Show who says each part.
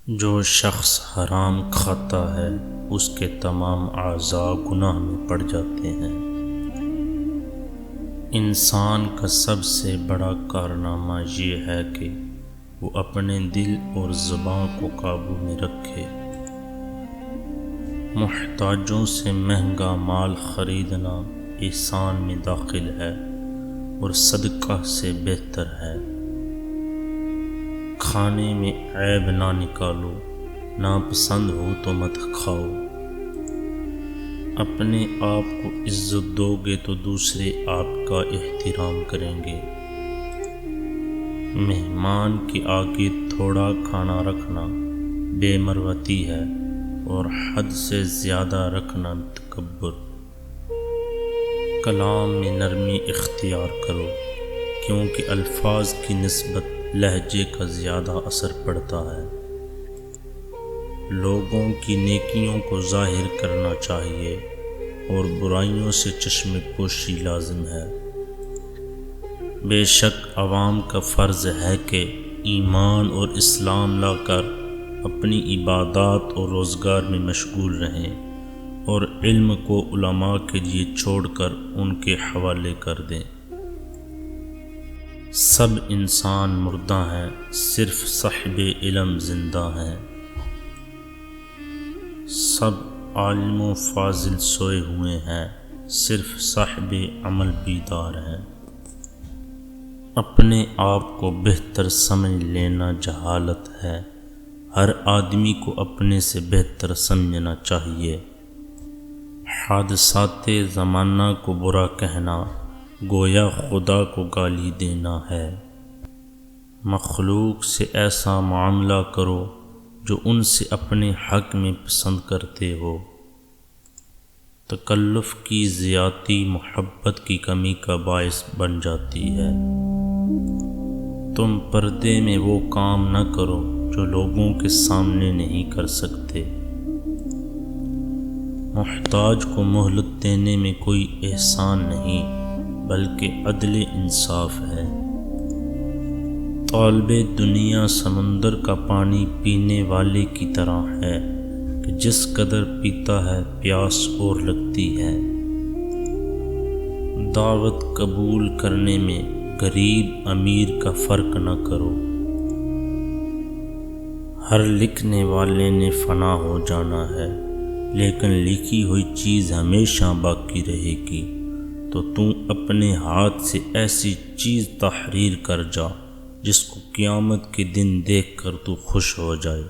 Speaker 1: جو شخص حرام کھاتا ہے اس کے تمام اعضاء گناہ میں پڑ جاتے ہیں۔ انسان کا سب سے بڑا کارنامہ یہ ہے کہ وہ اپنے دل اور زبان کو قابو میں رکھے۔ محتاجوں سے مہنگا مال خریدنا احسان میں داخل ہے اور صدقہ سے بہتر ہے۔ کھانے میں عیب نہ نکالو، ناپسند ہو تو مت کھاؤ۔ اپنے آپ کو عزت دو گے تو دوسرے آپ کا احترام کریں گے۔ مہمان کے آگے تھوڑا کھانا رکھنا بے مروتی ہے اور حد سے زیادہ رکھنا تکبر۔ کلام میں نرمی اختیار کرو، کیونکہ الفاظ کی نسبت لہجے کا زیادہ اثر پڑتا ہے۔ لوگوں کی نیکیوں کو ظاہر کرنا چاہیے اور برائیوں سے چشم پوشی لازم ہے۔ بے شک عوام کا فرض ہے کہ ایمان اور اسلام لا کر اپنی عبادات اور روزگار میں مشغول رہیں اور علم کو علماء کے لیے چھوڑ کر ان کے حوالے کر دیں۔ سب انسان مردہ ہیں، صرف صاحب علم زندہ ہیں۔ سب عالم و فاضل سوئے ہوئے ہیں، صرف صاحب عمل بیدار ہیں۔ اپنے آپ کو بہتر سمجھ لینا جہالت ہے، ہر آدمی کو اپنے سے بہتر سمجھنا چاہیے۔ حادثات زمانہ کو برا کہنا گویا خدا کو گالی دینا ہے۔ مخلوق سے ایسا معاملہ کرو جو ان سے اپنے حق میں پسند کرتے ہو۔ تکلف کی زیادتی محبت کی کمی کا باعث بن جاتی ہے۔ تم پردے میں وہ کام نہ کرو جو لوگوں کے سامنے نہیں کر سکتے۔ محتاج کو مہلت دینے میں کوئی احسان نہیں بلکہ عدل انصاف ہے۔ طالب دنیا سمندر کا پانی پینے والے کی طرح ہے کہ جس قدر پیتا ہے پیاس اور لگتی ہے۔ دعوت قبول کرنے میں غریب امیر کا فرق نہ کرو۔ ہر لکھنے والے نے فنا ہو جانا ہے، لیکن لکھی ہوئی چیز ہمیشہ باقی رہے گی۔ تو تم اپنے ہاتھ سے ایسی چیز تحریر کر جا جس کو قیامت کے دن دیکھ کر تو خوش ہو جائے۔